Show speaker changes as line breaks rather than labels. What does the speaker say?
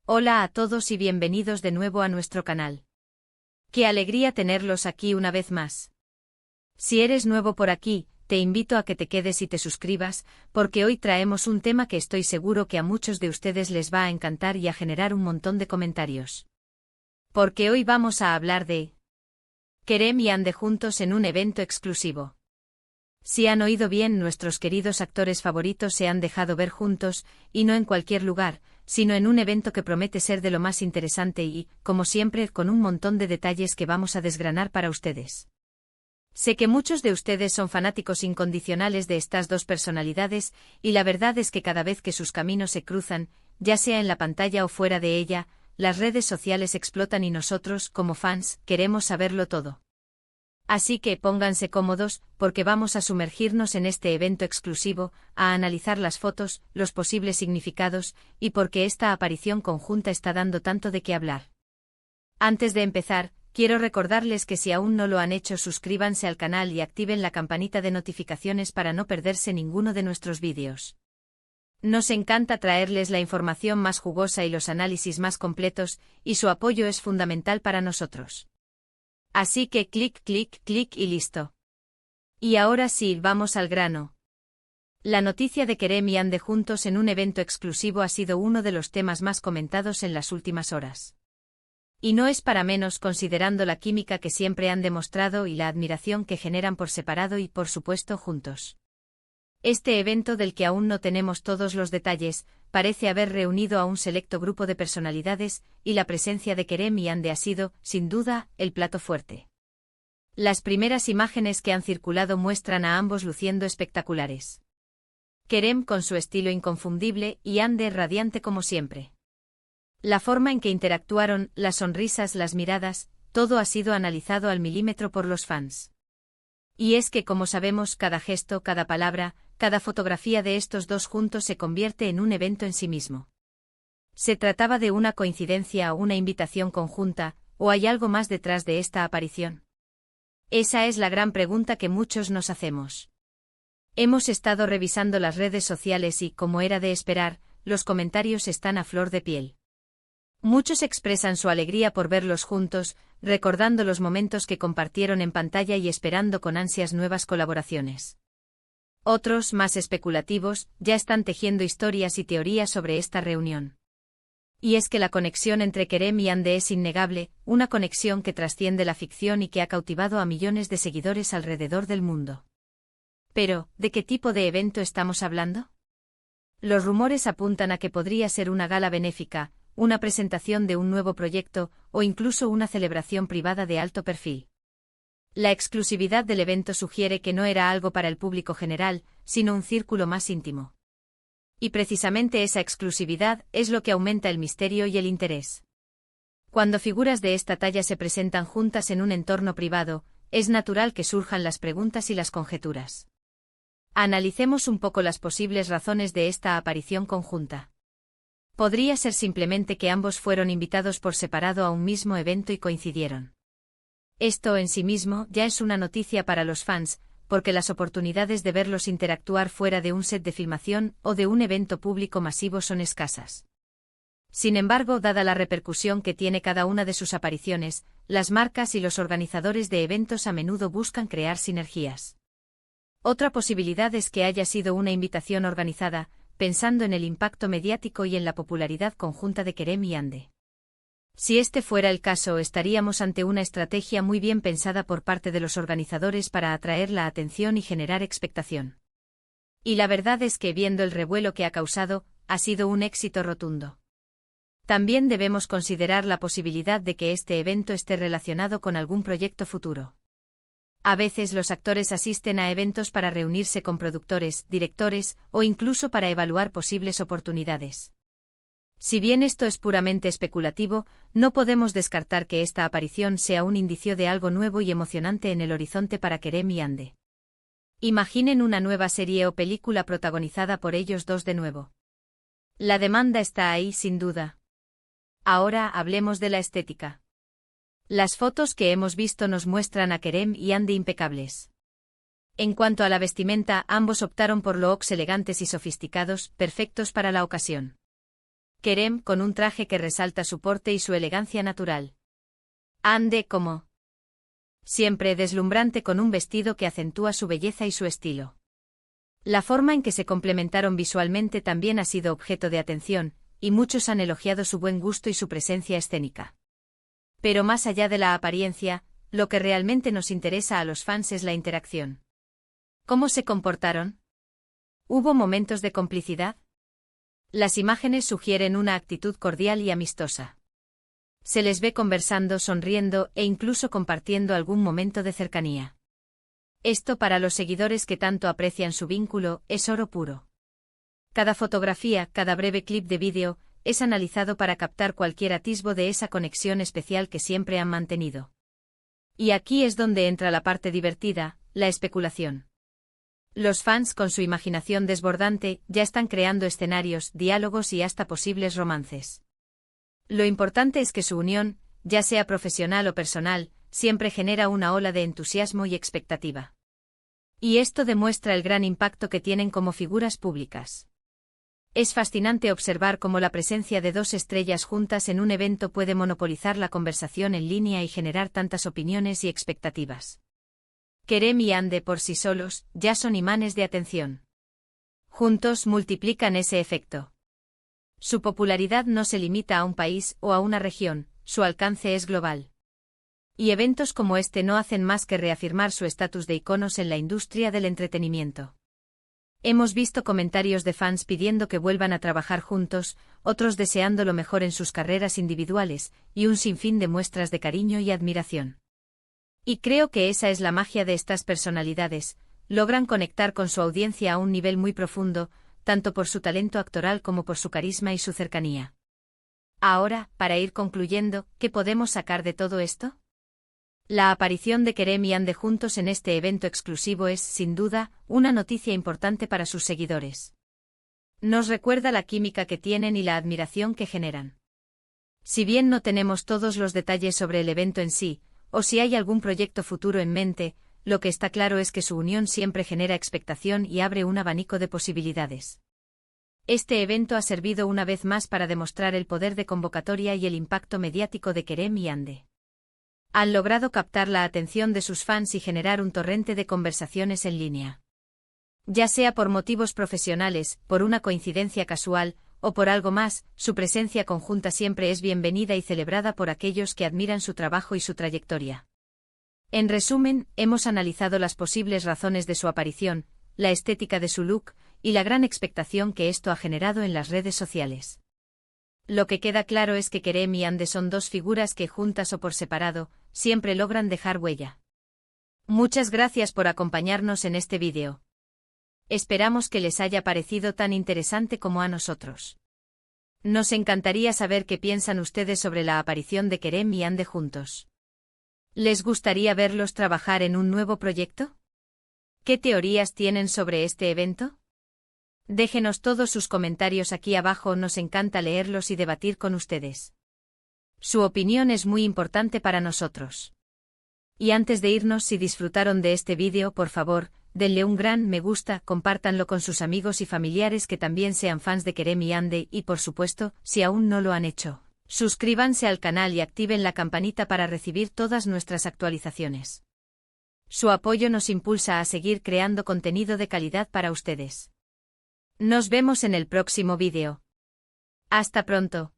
Hola a todos y bienvenidos de nuevo a nuestro canal. Qué alegría tenerlos aquí una vez más. Si eres nuevo por aquí, te invito a que te quedes y te suscribas, porque hoy traemos un tema que estoy seguro que a muchos de ustedes les va a encantar y a generar un montón de comentarios. Porque hoy vamos a hablar de Kerem y Hande juntos en un evento exclusivo. Si han oído bien, nuestros queridos actores favoritos se han dejado ver juntos, y no en cualquier lugar, sino en un evento que promete ser de lo más interesante y, como siempre, con un montón de detalles que vamos a desgranar para ustedes. Sé que muchos de ustedes son fanáticos incondicionales de estas dos personalidades, y la verdad es que cada vez que sus caminos se cruzan, ya sea en la pantalla o fuera de ella, las redes sociales explotan y nosotros, como fans, queremos saberlo todo. Así que pónganse cómodos, porque vamos a sumergirnos en este evento exclusivo, a analizar las fotos, los posibles significados, y por qué esta aparición conjunta está dando tanto de qué hablar. Antes de empezar, quiero recordarles que si aún no lo han hecho, suscríbanse al canal y activen la campanita de notificaciones para no perderse ninguno de nuestros vídeos. Nos encanta traerles la información más jugosa y los análisis más completos, y su apoyo es fundamental para nosotros. Así que clic, clic, clic y listo. Y ahora sí, vamos al grano. La noticia de Kerem y Hande juntos en un evento exclusivo ha sido uno de los temas más comentados en las últimas horas. Y no es para menos considerando la química que siempre han demostrado y la admiración que generan por separado y por supuesto juntos. Este evento, del que aún no tenemos todos los detalles, parece haber reunido a un selecto grupo de personalidades, y la presencia de Kerem y Hande ha sido, sin duda, el plato fuerte. Las primeras imágenes que han circulado muestran a ambos luciendo espectaculares. Kerem con su estilo inconfundible y Hande radiante como siempre. La forma en que interactuaron, las sonrisas, las miradas, todo ha sido analizado al milímetro por los fans. Y es que, como sabemos, cada gesto, cada palabra, cada fotografía de estos dos juntos se convierte en un evento en sí mismo. ¿Se trataba de una coincidencia o una invitación conjunta, o hay algo más detrás de esta aparición? Esa es la gran pregunta que muchos nos hacemos. Hemos estado revisando las redes sociales y, como era de esperar, los comentarios están a flor de piel. Muchos expresan su alegría por verlos juntos, recordando los momentos que compartieron en pantalla y esperando con ansias nuevas colaboraciones. Otros, más especulativos, ya están tejiendo historias y teorías sobre esta reunión. Y es que la conexión entre Kerem y Hande es innegable, una conexión que trasciende la ficción y que ha cautivado a millones de seguidores alrededor del mundo. Pero, ¿de qué tipo de evento estamos hablando? Los rumores apuntan a que podría ser una gala benéfica, una presentación de un nuevo proyecto, o incluso una celebración privada de alto perfil. La exclusividad del evento sugiere que no era algo para el público general, sino un círculo más íntimo. Y precisamente esa exclusividad es lo que aumenta el misterio y el interés. Cuando figuras de esta talla se presentan juntas en un entorno privado, es natural que surjan las preguntas y las conjeturas. Analicemos un poco las posibles razones de esta aparición conjunta. Podría ser simplemente que ambos fueron invitados por separado a un mismo evento y coincidieron. Esto en sí mismo ya es una noticia para los fans, porque las oportunidades de verlos interactuar fuera de un set de filmación o de un evento público masivo son escasas. Sin embargo, dada la repercusión que tiene cada una de sus apariciones, las marcas y los organizadores de eventos a menudo buscan crear sinergias. Otra posibilidad es que haya sido una invitación organizada, pensando en el impacto mediático y en la popularidad conjunta de Kerem y Hande. Si este fuera el caso, estaríamos ante una estrategia muy bien pensada por parte de los organizadores para atraer la atención y generar expectación. Y la verdad es que, viendo el revuelo que ha causado, ha sido un éxito rotundo. También debemos considerar la posibilidad de que este evento esté relacionado con algún proyecto futuro. A veces los actores asisten a eventos para reunirse con productores, directores, o incluso para evaluar posibles oportunidades. Si bien esto es puramente especulativo, no podemos descartar que esta aparición sea un indicio de algo nuevo y emocionante en el horizonte para Kerem y Hande. Imaginen una nueva serie o película protagonizada por ellos dos de nuevo. La demanda está ahí, sin duda. Ahora hablemos de la estética. Las fotos que hemos visto nos muestran a Kerem y Hande impecables. En cuanto a la vestimenta, ambos optaron por looks elegantes y sofisticados, perfectos para la ocasión. Kerem con un traje que resalta su porte y su elegancia natural. Ande como siempre deslumbrante con un vestido que acentúa su belleza y su estilo. La forma en que se complementaron visualmente también ha sido objeto de atención, y muchos han elogiado su buen gusto y su presencia escénica. Pero más allá de la apariencia, lo que realmente nos interesa a los fans es la interacción. ¿Cómo se comportaron? ¿Hubo momentos de complicidad? Las imágenes sugieren una actitud cordial y amistosa. Se les ve conversando, sonriendo e incluso compartiendo algún momento de cercanía. Esto para los seguidores que tanto aprecian su vínculo, es oro puro. Cada fotografía, cada breve clip de vídeo, es analizado para captar cualquier atisbo de esa conexión especial que siempre han mantenido. Y aquí es donde entra la parte divertida, la especulación. Los fans, con su imaginación desbordante, ya están creando escenarios, diálogos y hasta posibles romances. Lo importante es que su unión, ya sea profesional o personal, siempre genera una ola de entusiasmo y expectativa. Y esto demuestra el gran impacto que tienen como figuras públicas. Es fascinante observar cómo la presencia de dos estrellas juntas en un evento puede monopolizar la conversación en línea y generar tantas opiniones y expectativas. Kerem y Hande por sí solos ya son imanes de atención. Juntos multiplican ese efecto. Su popularidad no se limita a un país o a una región, su alcance es global. Y eventos como este no hacen más que reafirmar su estatus de iconos en la industria del entretenimiento. Hemos visto comentarios de fans pidiendo que vuelvan a trabajar juntos, otros deseando lo mejor en sus carreras individuales, y un sinfín de muestras de cariño y admiración. Y creo que esa es la magia de estas personalidades, logran conectar con su audiencia a un nivel muy profundo, tanto por su talento actoral como por su carisma y su cercanía. Ahora, para ir concluyendo, ¿qué podemos sacar de todo esto? La aparición de Kerem y Hande juntos en este evento exclusivo es, sin duda, una noticia importante para sus seguidores. Nos recuerda la química que tienen y la admiración que generan. Si bien no tenemos todos los detalles sobre el evento en sí, o si hay algún proyecto futuro en mente, lo que está claro es que su unión siempre genera expectación y abre un abanico de posibilidades. Este evento ha servido una vez más para demostrar el poder de convocatoria y el impacto mediático de Kerem y Hande. Han logrado captar la atención de sus fans y generar un torrente de conversaciones en línea. Ya sea por motivos profesionales, por una coincidencia casual, o por algo más, su presencia conjunta siempre es bienvenida y celebrada por aquellos que admiran su trabajo y su trayectoria. En resumen, hemos analizado las posibles razones de su aparición, la estética de su look, y la gran expectación que esto ha generado en las redes sociales. Lo que queda claro es que Kerem y Hande son dos figuras que, juntas o por separado, siempre logran dejar huella. Muchas gracias por acompañarnos en este vídeo. Esperamos que les haya parecido tan interesante como a nosotros. Nos encantaría saber qué piensan ustedes sobre la aparición de Kerem y Hande juntos. ¿Les gustaría verlos trabajar en un nuevo proyecto? ¿Qué teorías tienen sobre este evento? Déjenos todos sus comentarios aquí abajo, nos encanta leerlos y debatir con ustedes. Su opinión es muy importante para nosotros. Y antes de irnos, si disfrutaron de este vídeo, por favor, denle un gran me gusta, compártanlo con sus amigos y familiares que también sean fans de Kerem y Hande y, por supuesto, si aún no lo han hecho, suscríbanse al canal y activen la campanita para recibir todas nuestras actualizaciones. Su apoyo nos impulsa a seguir creando contenido de calidad para ustedes. Nos vemos en el próximo vídeo. Hasta pronto.